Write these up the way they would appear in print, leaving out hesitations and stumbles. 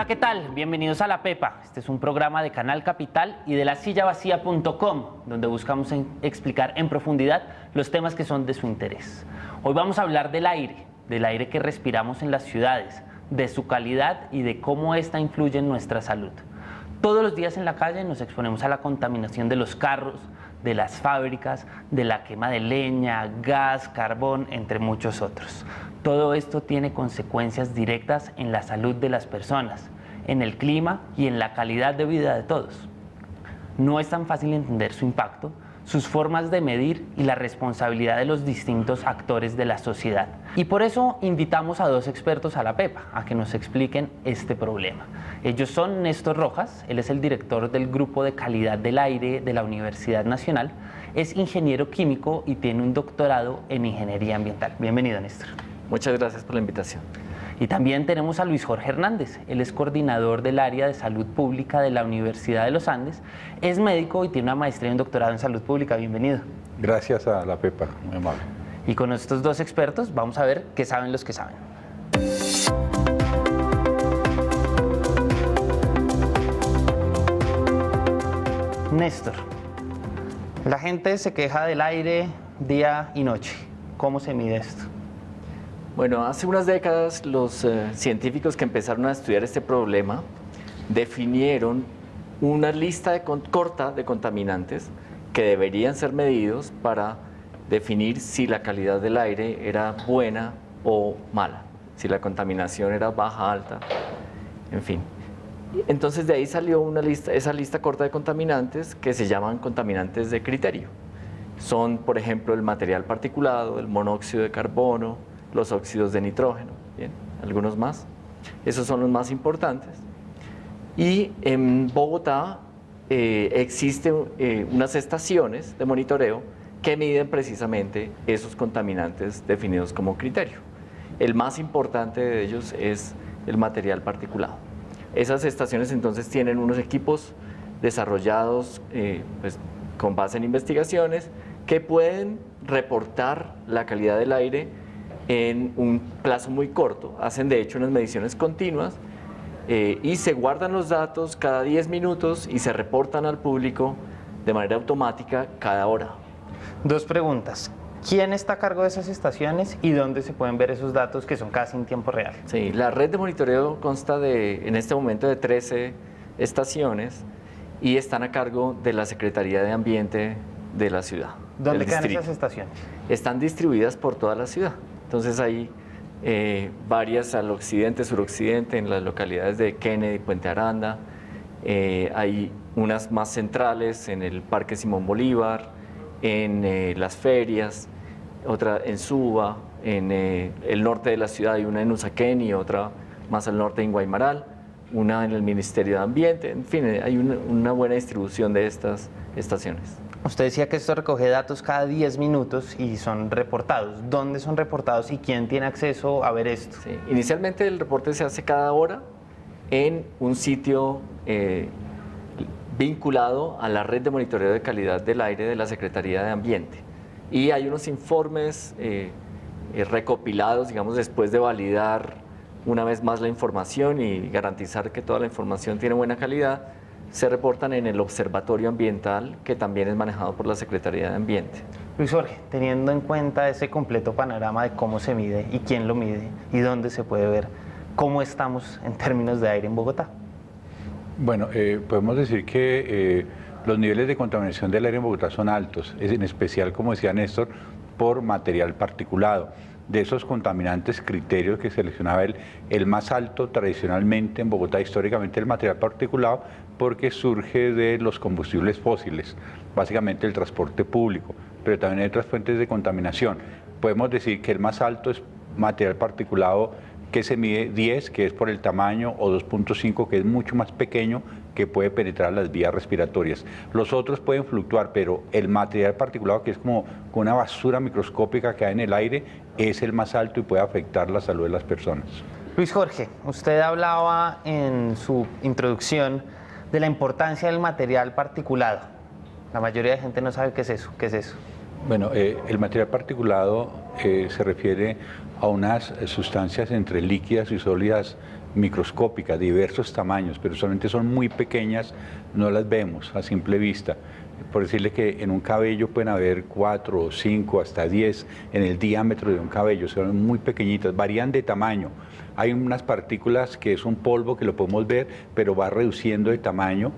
Hola, ¿qué tal? Bienvenidos a La Pepa. Este es un programa de Canal Capital y de lasillavacía.com, donde buscamos explicar en profundidad los temas que son de su interés. Hoy vamos a hablar del aire que respiramos en las ciudades, de su calidad y de cómo ésta influye en nuestra salud. Todos los días en la calle nos exponemos a la contaminación de los carros, de las fábricas, de la quema de leña, gas, carbón, entre muchos otros. Todo esto tiene consecuencias directas en la salud de las personas, en el clima y en la calidad de vida de todos. No es tan fácil entender su impacto, sus formas de medir y la responsabilidad de los distintos actores de la sociedad. Y por eso invitamos a dos expertos a La Pepa a que nos expliquen este problema. Ellos son Néstor Rojas, él es el director del Grupo de Calidad del Aire de la Universidad Nacional, es ingeniero químico y tiene un doctorado en Ingeniería Ambiental. Bienvenido, Néstor. Muchas gracias por la invitación. Y también tenemos a Luis Jorge Hernández, él es coordinador del área de salud pública de la Universidad de los Andes, es médico y tiene una maestría y un doctorado en salud pública. Bienvenido. Gracias a La Pepa, muy amable. Y con estos dos expertos vamos a ver qué saben los que saben. Néstor, la gente se queja del aire día y noche. ¿Cómo se mide esto? Bueno, hace unas décadas los científicos que empezaron a estudiar este problema definieron una lista corta de contaminantes que deberían ser medidos para definir si la calidad del aire era buena o mala, si la contaminación era baja, alta, en fin. Entonces de ahí salió esa lista corta de contaminantes que se llaman contaminantes de criterio. Son, por ejemplo, el material particulado, el monóxido de carbono, los óxidos de nitrógeno, bien, algunos más. Esos son los más importantes. Y en Bogotá existen unas estaciones de monitoreo que miden precisamente esos contaminantes definidos como criterio. El más importante de ellos es el material particulado. Esas estaciones entonces tienen unos equipos desarrollados con base en investigaciones que pueden reportar la calidad del aire en un plazo muy corto. Hacen de hecho unas mediciones continuas y se guardan los datos cada 10 minutos y se reportan al público de manera automática cada hora. Dos preguntas. ¿Quién está a cargo de esas estaciones y dónde se pueden ver esos datos que son casi en tiempo real? Sí, la red de monitoreo consta en este momento de 13 estaciones y están a cargo de la Secretaría de Ambiente de la ciudad. ¿Dónde quedan esas estaciones? Están distribuidas por toda la ciudad. Entonces hay varias al occidente, suroccidente, en las localidades de Kennedy, Puente Aranda. Hay unas más centrales en el Parque Simón Bolívar, en las ferias, otra en Suba, en el norte de la ciudad hay una en Usaquén y otra más al norte en Guaymaral, una en el Ministerio de Ambiente. En fin, hay una buena distribución de estas estaciones. Usted decía que esto recoge datos cada 10 minutos y son reportados. ¿Dónde son reportados y quién tiene acceso a ver esto? Sí, inicialmente el reporte se hace cada hora en un sitio vinculado a la red de monitoreo de calidad del aire de la Secretaría de Ambiente. Y hay unos informes recopilados, digamos, después de validar una vez más la información y garantizar que toda la información tiene buena calidad, se reportan en el Observatorio Ambiental, que también es manejado por la Secretaría de Ambiente. Luis Jorge, teniendo en cuenta ese completo panorama de cómo se mide y quién lo mide y dónde se puede ver, ¿cómo estamos en términos de aire en Bogotá? Bueno, podemos decir que los niveles de contaminación del aire en Bogotá son altos, en especial, como decía Néstor, por material particulado. De esos contaminantes criterios que seleccionaba él, el más alto tradicionalmente en Bogotá, históricamente el material particulado, porque surge de los combustibles fósiles, básicamente el transporte público, pero también hay otras fuentes de contaminación. Podemos decir que el más alto es material particulado que se mide 10, que es por el tamaño, o 2.5, que es mucho más pequeño, que puede penetrar las vías respiratorias. Los otros pueden fluctuar, pero el material particulado, que es como una basura microscópica que hay en el aire, es el más alto y puede afectar la salud de las personas. Luis Jorge, usted hablaba en su introducción de la importancia del material particulado. La mayoría de gente no sabe qué es eso. ¿Qué es eso? Bueno, el material particulado se refiere a unas sustancias entre líquidas y sólidas microscópicas, de diversos tamaños, pero solamente son muy pequeñas, no las vemos a simple vista. Por decirle que en un cabello pueden haber 4 o 5 hasta 10 en el diámetro de un cabello, son muy pequeñitas, varían de tamaño. Hay unas partículas que es un polvo que lo podemos ver, pero va reduciendo de tamaño,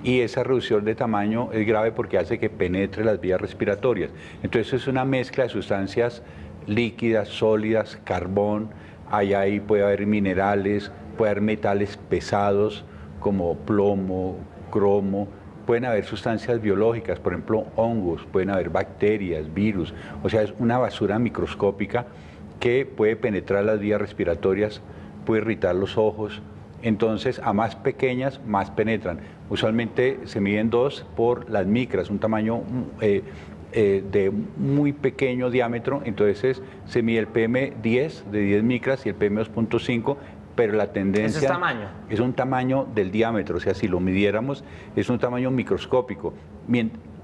y esa reducción de tamaño es grave porque hace que penetre las vías respiratorias. Entonces es una mezcla de sustancias líquidas, sólidas, carbón, ahí puede haber minerales, puede haber metales pesados como plomo, cromo, pueden haber sustancias biológicas, por ejemplo hongos, pueden haber bacterias, virus, o sea, es una basura microscópica que puede penetrar las vías respiratorias, puede irritar los ojos. Entonces, a más pequeñas, más penetran. Usualmente se miden 2 por las micras, un tamaño de muy pequeño diámetro. Entonces, se mide el PM10 de 10 micras y el PM2.5, pero la tendencia... ¿Ese es tamaño? Es un tamaño del diámetro, o sea, si lo midiéramos, es un tamaño microscópico.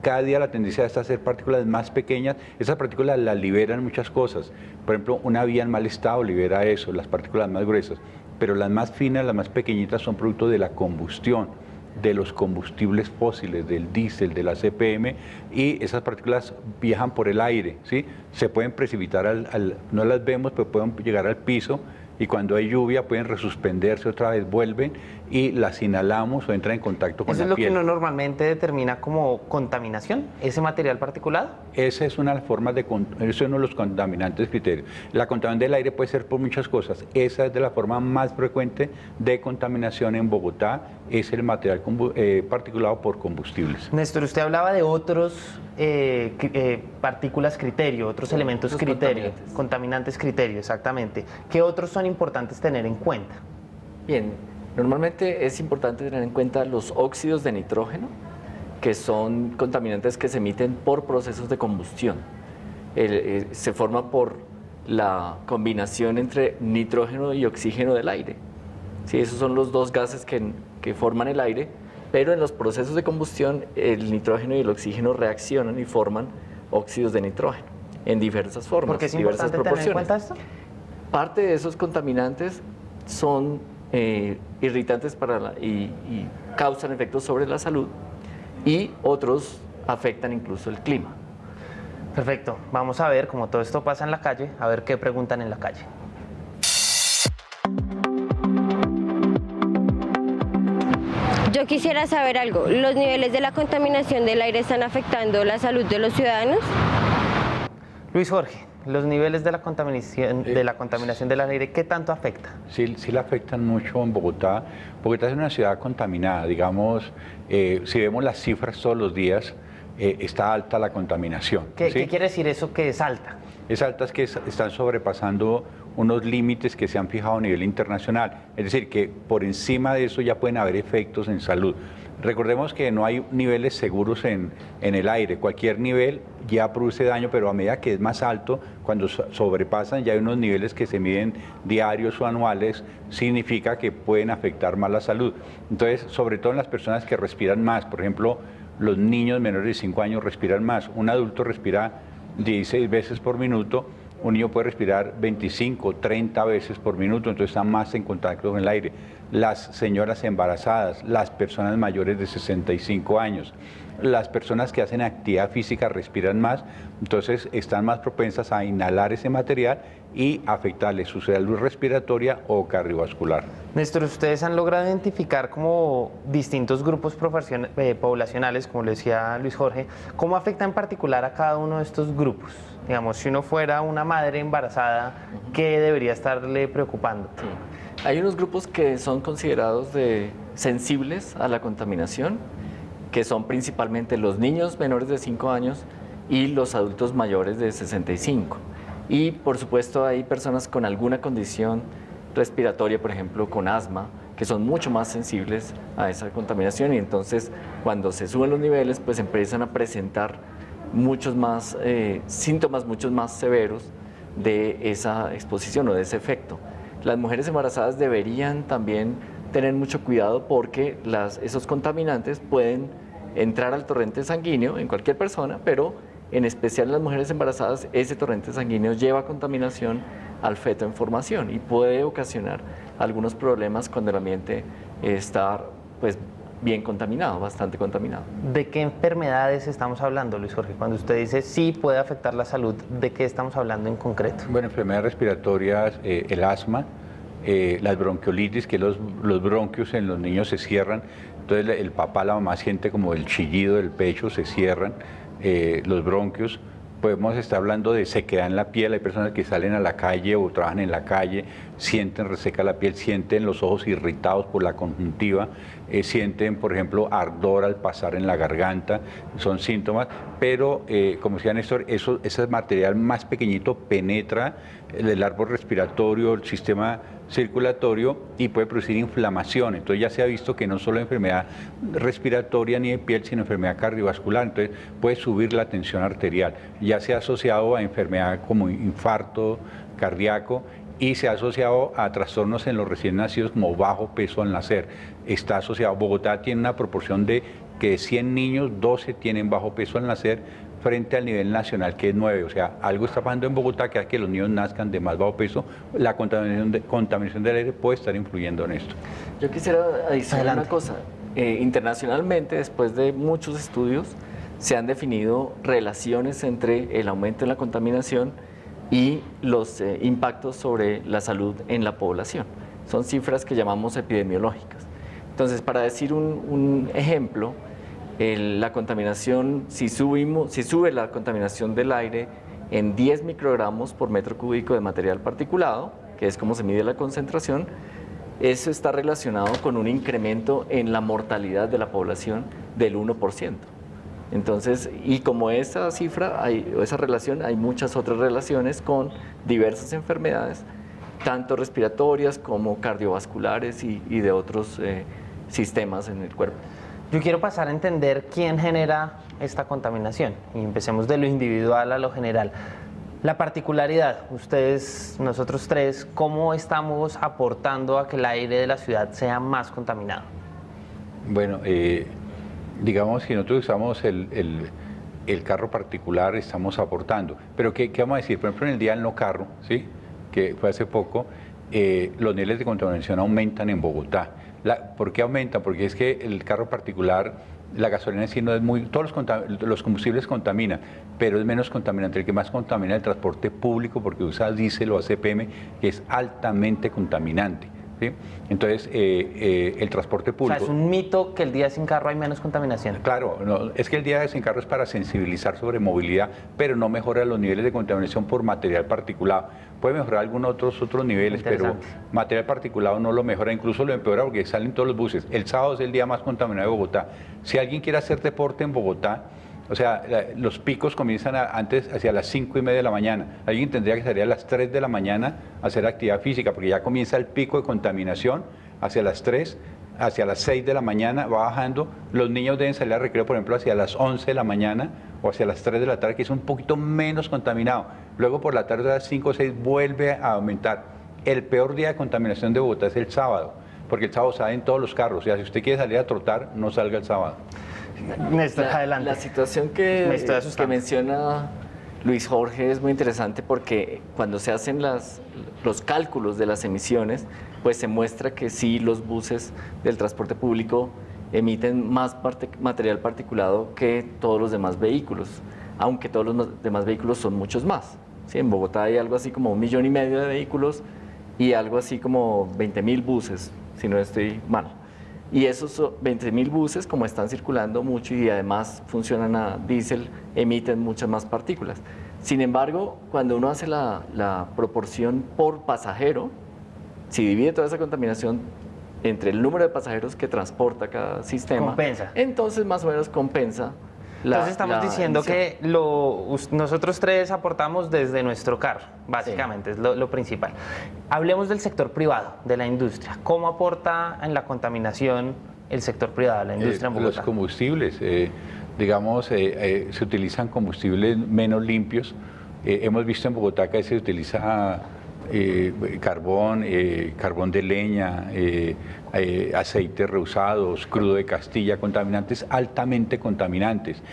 Cada día la tendencia es hacer partículas más pequeñas. Esas partículas las liberan muchas cosas. Por ejemplo, una vía en mal estado libera eso, las partículas más gruesas. Pero las más finas, las más pequeñitas, son producto de la combustión, de los combustibles fósiles, del diésel, de la CPM, y esas partículas viajan por el aire, ¿sí? Se pueden precipitar, no las vemos, pero pueden llegar al piso, y cuando hay lluvia pueden resuspenderse otra vez, vuelven y las inhalamos o entran en contacto con la piel. ¿Eso es lo que uno normalmente determina como contaminación, ese material particulado? Esa es una forma de, es uno de los contaminantes criterios. La contaminación del aire puede ser por muchas cosas. Esa es de la forma más frecuente de contaminación en Bogotá, es el material particulado por combustibles. Néstor, usted hablaba de otros partículas criterio, otros elementos criterio, contaminantes criterio, exactamente. ¿Qué otros son importantes tener en cuenta? Bien, normalmente es importante tener en cuenta los óxidos de nitrógeno, que son contaminantes que se emiten por procesos de combustión. Se forma por la combinación entre nitrógeno y oxígeno del aire. Sí, esos son los dos gases que forman el aire, pero en los procesos de combustión el nitrógeno y el oxígeno reaccionan y forman óxidos de nitrógeno en diversas formas, ¿Por qué es diversas importante tener en cuenta esto? Parte de esos contaminantes son irritantes y causan efectos sobre la salud, y otros afectan incluso el clima. Perfecto, vamos a ver, como todo esto pasa en la calle, a ver qué preguntan en la calle. Yo quisiera saber algo. ¿Los niveles de la contaminación del aire están afectando la salud de los ciudadanos? Luis Jorge, los niveles de la contaminación del aire, ¿qué tanto afecta? Sí, sí la afectan mucho en Bogotá. Bogotá es una ciudad contaminada, digamos, si vemos las cifras todos los días, está alta la contaminación. ¿Qué ¿sí? quiere decir eso que es alta? Es alta, es que están sobrepasando unos límites que se han fijado a nivel internacional. Es decir, que por encima de eso ya pueden haber efectos en salud. Recordemos que no hay niveles seguros en el aire. Cualquier nivel ya produce daño, pero a medida que es más alto, cuando sobrepasan ya hay unos niveles que se miden diarios o anuales, significa que pueden afectar más la salud. Entonces, sobre todo en las personas que respiran más, por ejemplo, los niños menores de 5 años respiran más. Un adulto respira 16 veces por minuto, un niño puede respirar 25, 30 veces por minuto, entonces está más en contacto con el aire. Las señoras embarazadas, las personas mayores de 65 años, las personas que hacen actividad física respiran más, entonces están más propensas a inhalar ese material y afectarle su salud respiratoria o cardiovascular. Néstor, ustedes han logrado identificar como distintos grupos poblacionales, como lo decía Luis Jorge, ¿cómo afecta en particular a cada uno de estos grupos? Digamos, si uno fuera una madre embarazada, ¿qué debería estarle preocupando? Sí. Hay unos grupos que son considerados sensibles a la contaminación, que son principalmente los niños menores de 5 años y los adultos mayores de 65. Y por supuesto hay personas con alguna condición respiratoria, por ejemplo con asma, que son mucho más sensibles a esa contaminación, y entonces cuando se suben los niveles pues empiezan a presentar muchos más síntomas muchos más severos de esa exposición o de ese efecto. Las mujeres embarazadas deberían también tener mucho cuidado porque esos contaminantes pueden entrar al torrente sanguíneo en cualquier persona, pero en especial en las mujeres embarazadas ese torrente sanguíneo lleva contaminación al feto en formación y puede ocasionar algunos problemas cuando el ambiente está pues bien contaminado, bastante contaminado. ¿De qué enfermedades estamos hablando, Luis Jorge? Cuando usted dice sí puede afectar la salud, ¿de qué estamos hablando en concreto? Bueno, enfermedades respiratorias, el asma, las bronquiolitis, que los bronquios en los niños se cierran, entonces el papá, la mamá siente como el chillido del pecho, se cierran los bronquios. Podemos estar hablando de sequedad en la piel, hay personas que salen a la calle o trabajan en la calle, sienten reseca la piel, sienten los ojos irritados por la conjuntiva, sienten, por ejemplo, ardor al pasar en la garganta, son síntomas, pero como decía Néstor, ese material más pequeñito penetra el árbol respiratorio, el sistema circulatorio y puede producir inflamación. Entonces ya se ha visto que no solo enfermedad respiratoria ni de piel, sino enfermedad cardiovascular. Entonces puede subir la tensión arterial. Ya se ha asociado a enfermedad como infarto cardíaco y se ha asociado a trastornos en los recién nacidos como bajo peso al nacer. Está asociado. Bogotá tiene una proporción de que de 100 niños, 12 tienen bajo peso al nacer, frente al nivel nacional, que es 9. O sea, algo está pasando en Bogotá que hace que los niños nazcan de más bajo peso. La contaminación del aire puede estar influyendo en esto. Yo quisiera adicionar una cosa. Internacionalmente, después de muchos estudios, se han definido relaciones entre el aumento en la contaminación y los impactos sobre la salud en la población. Son cifras que llamamos epidemiológicas. Entonces, para decir un ejemplo, la contaminación, si sube la contaminación del aire en 10 microgramos por metro cúbico de material particulado, que es como se mide la concentración, eso está relacionado con un incremento en la mortalidad de la población del 1%. Entonces, y como esa cifra, esa relación, hay muchas otras relaciones con diversas enfermedades, tanto respiratorias como cardiovasculares y de otros sistemas en el cuerpo. Yo quiero pasar a entender quién genera esta contaminación y empecemos de lo individual a lo general. La particularidad, ustedes, nosotros tres, ¿cómo estamos aportando a que el aire de la ciudad sea más contaminado? Bueno, digamos que nosotros usamos el carro particular, estamos aportando. Pero ¿qué vamos a decir? Por ejemplo, en el día del no carro, ¿sí? Que fue hace poco, los niveles de contaminación aumentan en Bogotá. ¿Por qué aumentan? Porque es que el carro particular, la gasolina en sí no es muy... Todos los combustibles contaminan, pero es menos contaminante. El que más contamina es el transporte público porque usa diésel o ACPM, que es altamente contaminante. ¿Sí? Entonces, el transporte público... O sea, es un mito que el día sin carro hay menos contaminación. Claro, no, es que el día sin carro es para sensibilizar sobre movilidad, pero no mejora los niveles de contaminación por material particulado. Puede mejorar algunos otros niveles, pero material particulado no lo mejora, incluso lo empeora porque salen todos los buses. El sábado es el día más contaminado de Bogotá. Si alguien quiere hacer deporte en Bogotá, o sea, los picos comienzan antes hacia las 5:30 de la mañana. Alguien tendría que salir a las 3 de la mañana a hacer actividad física, porque ya comienza el pico de contaminación hacia las 3, hacia las 6 de la mañana, va bajando. Los niños deben salir a recreo, por ejemplo, hacia las 11 de la mañana o hacia las 3 de la tarde, que es un poquito menos contaminado. Luego por la tarde a las 5 o 6 vuelve a aumentar. El peor día de contaminación de Bogotá es el sábado, porque el sábado salen todos los carros. O sea, si usted quiere salir a trotar, no salga el sábado. Néstor, adelante. La situación que menciona Luis Jorge es muy interesante porque cuando se hacen los cálculos de las emisiones, pues se muestra que sí los buses del transporte público emiten más material particulado que todos los demás vehículos, aunque todos los demás vehículos son muchos más. ¿Sí? En Bogotá hay algo así como 1,5 millones de vehículos y algo así como 20.000 buses, si no estoy mal. Y esos 20.000 buses, como están circulando mucho y además funcionan a diésel, emiten muchas más partículas. Sin embargo, cuando uno hace la proporción por pasajero, si divide toda esa contaminación entre el número de pasajeros que transporta cada sistema, compensa. Entonces más o menos compensa. Entonces estamos diciendo que nosotros tres aportamos desde nuestro carro, básicamente, sí. Es lo principal. Hablemos del sector privado, de la industria. ¿Cómo aporta en la contaminación el sector privado, la industria en Bogotá? Los combustibles, digamos, se utilizan combustibles menos limpios. Hemos visto en Bogotá que se utiliza carbón de leña, aceites reusados, crudo de Castilla, contaminantes altamente contaminantes.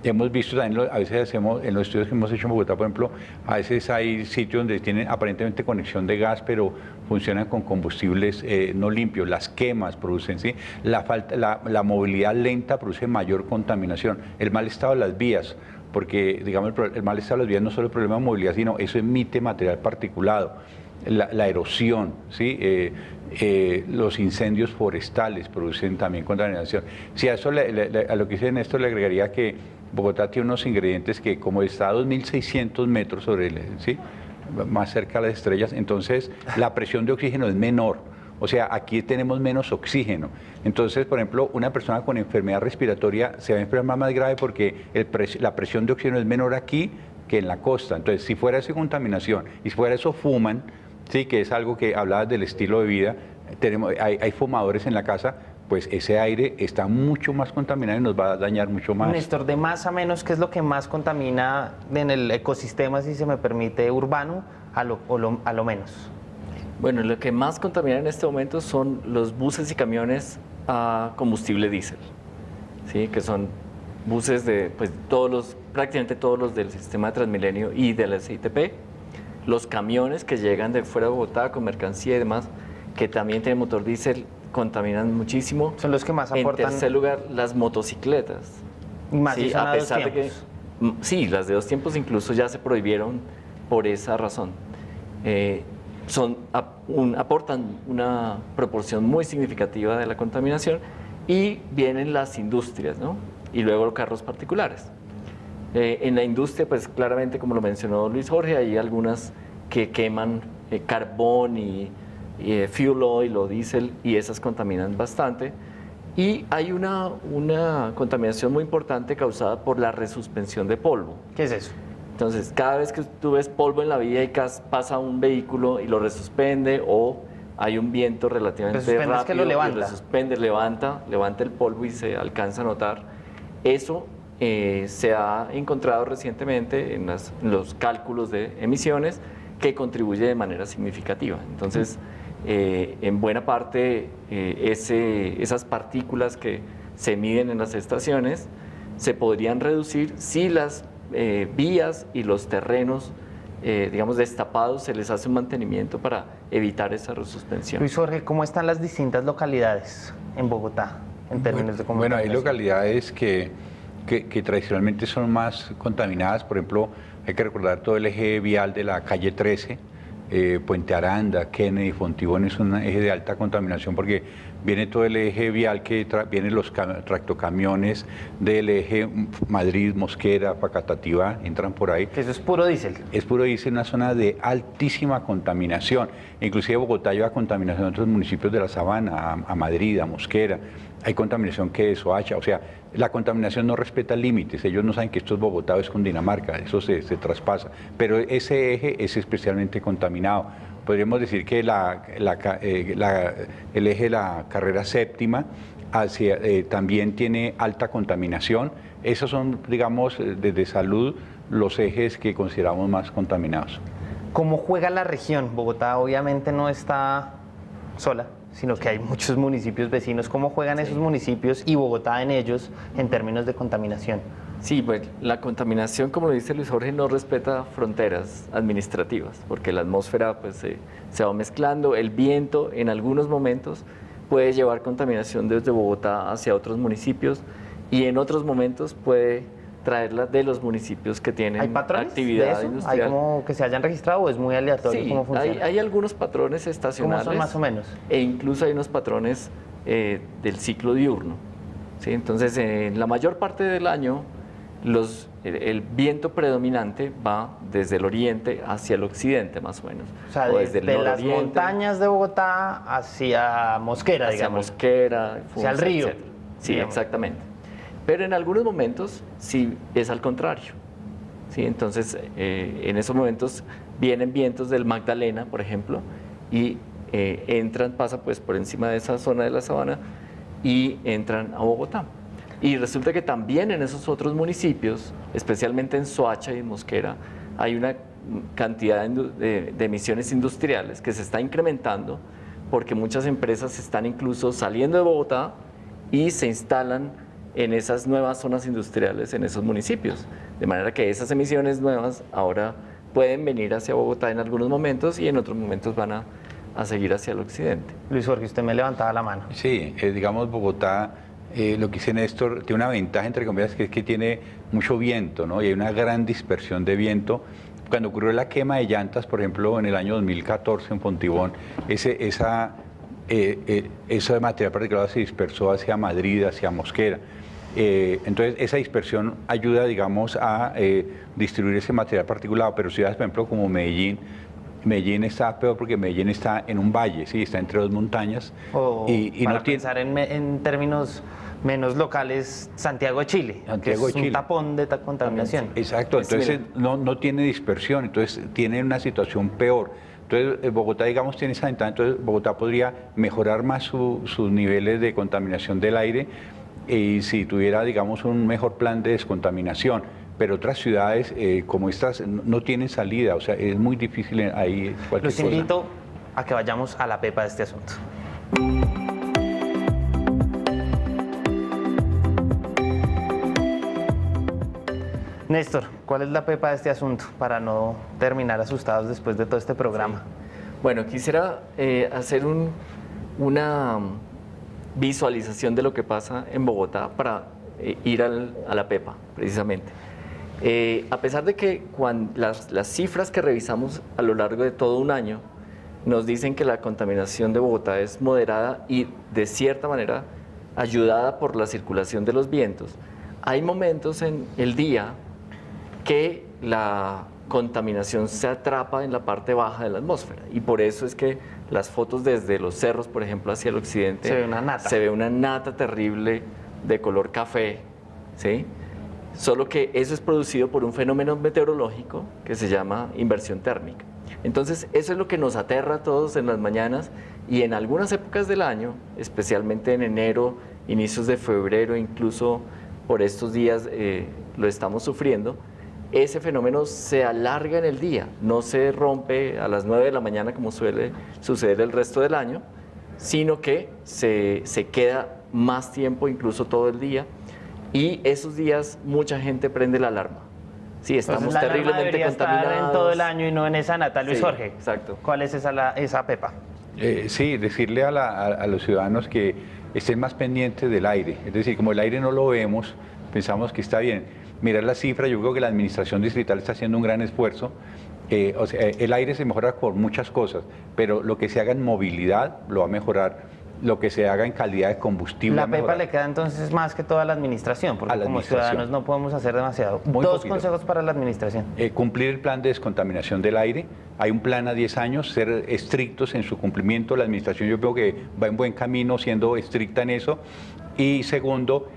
Hemos visto también, a veces hacemos, en los estudios que hemos hecho en Bogotá, por ejemplo, a veces hay sitios donde tienen aparentemente conexión de gas, pero funcionan con combustibles no limpios. Las quemas producen, ¿sí? La movilidad lenta produce mayor contaminación. El mal estado de las vías, porque digamos el mal estado de las vías no solo es el problema de movilidad, sino eso emite material particulado. La erosión, ¿sí? Los incendios forestales producen también contaminación. Si a eso a lo que dice Néstor le agregaría que Bogotá tiene unos ingredientes que como está a 2.600 metros sobre ¿sí? Más cerca de las estrellas, entonces la presión de oxígeno es menor. O sea, aquí tenemos menos oxígeno. Entonces, por ejemplo, una persona con enfermedad respiratoria se va a enfermar más grave porque la presión de oxígeno es menor aquí que en la costa. Entonces, si fuera esa contaminación y si fuera eso fuman, sí, que es algo que hablabas del estilo de vida, hay fumadores en la casa, pues ese aire está mucho más contaminado y nos va a dañar mucho más. Néstor, de más a menos, ¿qué es lo que más contamina en el ecosistema, si se me permite, urbano, a lo menos? Bueno, lo que más contamina en este momento son los buses y camiones a combustible diésel, ¿sí? Que son buses de pues, prácticamente todos los del sistema de Transmilenio y de la SITP, los camiones que llegan de fuera de Bogotá con mercancía y demás, que también tienen motor diésel, contaminan muchísimo. Son los que más aportan. En tercer lugar, las motocicletas. Y más sí, si son a pesar de que sí, las de 2 tiempos incluso ya se prohibieron por esa razón. Aportan una proporción muy significativa de la contaminación y vienen las industrias, ¿no? Y luego los carros particulares. En la industria, pues claramente, como lo mencionó Luis Jorge, hay algunas que queman carbón y fuel oil o diésel y esas contaminan bastante. Y hay una contaminación muy importante causada por la resuspensión de polvo. ¿Qué es eso? Entonces, cada vez que tú ves polvo en la vía y pasa un vehículo y lo resuspende o hay un viento relativamente rápido, es que lo levanta. y resuspende, levanta el polvo y se alcanza a notar. Eso se ha encontrado recientemente en los cálculos de emisiones que contribuye de manera significativa. Entonces, en buena parte, esas partículas que se miden en las estaciones se podrían reducir si las vías y los terrenos, digamos, destapados, se les hace un mantenimiento para evitar esa resuspensión. Luis Jorge, ¿cómo están las distintas localidades en Bogotá en términos de contaminación? Bueno, hay localidades que tradicionalmente son más contaminadas. Por ejemplo, hay que recordar todo el eje vial de la calle 13, Puente Aranda, Kennedy, Fontibón, es un eje de alta contaminación porque viene todo el eje vial que vienen los tractocamiones del eje Madrid, Mosquera, Facatativá, entran por ahí. Que eso es puro diésel. Es puro diésel, una zona de altísima contaminación. Inclusive Bogotá lleva contaminación en otros municipios de la Sabana, a Madrid, a Mosquera. Hay contaminación que es Soacha, o sea, la contaminación no respeta límites. Ellos no saben que esto es Bogotá o es Cundinamarca, eso se traspasa. Pero ese eje es especialmente contaminado. Podríamos decir que el eje de la carrera séptima también tiene alta contaminación. Esos son, digamos, desde salud, los ejes que consideramos más contaminados. ¿Cómo juega la región? Bogotá obviamente no está sola, sino que hay muchos municipios vecinos. ¿Cómo juegan esos municipios y Bogotá en ellos en términos de contaminación? Sí, pues la contaminación, como lo dice Luis Jorge, no respeta fronteras administrativas, porque la atmósfera pues, se va mezclando. El viento en algunos momentos puede llevar contaminación desde Bogotá hacia otros municipios y en otros momentos puede traerla de los municipios que tienen actividad industrial. ¿Hay como que se hayan registrado o es muy aleatorio? Sí, cómo funciona? Hay algunos patrones estacionales. ¿Cómo son más o menos? E incluso hay unos patrones del ciclo diurno. ¿Sí? Entonces, en la mayor parte del año, el viento predominante va desde el oriente hacia el occidente, más o menos. O sea, desde las montañas de Bogotá hacia Mosquera, digamos. Hacia Mosquera, hacia el río. Etcétera. Sí, digamos. Exactamente. Pero en algunos momentos sí es al contrario. ¿Sí? Entonces, en esos momentos vienen vientos del Magdalena, por ejemplo, y pasan pues por encima de esa zona de la sabana y entran a Bogotá. Y resulta que también en esos otros municipios, especialmente en Soacha y en Mosquera, hay una cantidad de emisiones industriales que se está incrementando porque muchas empresas están incluso saliendo de Bogotá y se instalan en esas nuevas zonas industriales, en esos municipios. De manera que esas emisiones nuevas ahora pueden venir hacia Bogotá en algunos momentos y en otros momentos van a seguir hacia el occidente. Luis Jorge, usted me levantaba la mano. Sí, digamos Bogotá, lo que dice Néstor, tiene una ventaja entre comillas que es que tiene mucho viento, ¿no? Y hay una gran dispersión de viento. Cuando ocurrió la quema de llantas, por ejemplo, en el año 2014 en Fontibón, ese material particulado se dispersó hacia Madrid, hacia Mosquera. Entonces, esa dispersión ayuda, digamos, a distribuir ese material particulado, pero ciudades, por ejemplo, como Medellín está peor porque Medellín está en un valle, ¿sí? Está entre dos montañas. Y para no pensar en términos menos locales, Santiago de Chile, Santiago que es de Chile. un tapón de contaminación. Exacto, entonces no tiene dispersión, entonces tiene una situación peor. Entonces Bogotá, digamos, tiene esa ventaja, entonces Bogotá podría mejorar más sus niveles de contaminación del aire y si tuviera, digamos, un mejor plan de descontaminación. Pero otras ciudades como estas no tienen salida, o sea, es muy difícil ahí cualquier Los cosa. invito a que vayamos a la pepa de este asunto. Néstor, ¿cuál es la pepa de este asunto para no terminar asustados después de todo este programa? Bueno, quisiera hacer una visualización de lo que pasa en Bogotá para ir a la pepa, precisamente. A pesar de que las cifras que revisamos a lo largo de todo un año nos dicen que la contaminación de Bogotá es moderada y de cierta manera ayudada por la circulación de los vientos, hay momentos en el día que la contaminación se atrapa en la parte baja de la atmósfera y por eso es que las fotos desde los cerros, por ejemplo, hacia el occidente, se ve una nata terrible de color café, ¿sí? Solo que eso es producido por un fenómeno meteorológico que se llama inversión térmica. Entonces, eso es lo que nos aterra a todos en las mañanas y en algunas épocas del año, especialmente en enero, inicios de febrero, incluso por estos días lo estamos sufriendo, ese fenómeno se alarga en el día, no se rompe a las 9 de la mañana como suele suceder el resto del año, sino que se queda más tiempo, incluso todo el día, y esos días mucha gente prende la alarma. Sí, estamos la terriblemente alarma debería contaminados. estar en todo el año y no en esa nata. Luis Sí, Jorge, exacto. ¿cuál es esa pepa? Sí, decirle a los ciudadanos que estén más pendientes del aire. Es decir, como el aire no lo vemos, pensamos que está bien. Mirar las cifras, yo creo que la administración distrital está haciendo un gran esfuerzo. O sea, el aire se mejora por muchas cosas, pero lo que se haga en movilidad lo va a mejorar. Lo que se haga en calidad de combustible. La pepa le queda entonces más que toda la administración, porque como ciudadanos no podemos hacer demasiado. Dos consejos para la administración. Cumplir el plan de descontaminación del aire. Hay un plan a 10 años, ser estrictos en su cumplimiento. La administración yo creo que va en buen camino siendo estricta en eso. Y segundo,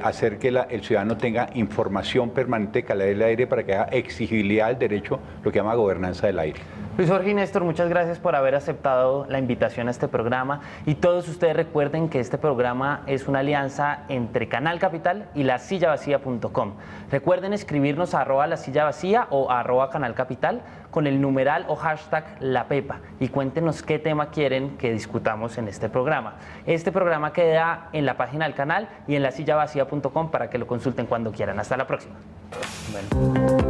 hacer que el ciudadano tenga información permanente de calidad del aire para que haga exigibilidad al derecho, lo que llama gobernanza del aire. Luis Jorge y Néstor, muchas gracias por haber aceptado la invitación a este programa y todos ustedes recuerden que este programa es una alianza entre Canal Capital y lasillavacía.com. Recuerden escribirnos a @lasillavacía o a @Canal Capital con el numeral o hashtag La Pepa y cuéntenos qué tema quieren que discutamos en este programa. Este programa queda en la página del canal y en lasillavacía.com para que lo consulten cuando quieran. Hasta la próxima. Bueno.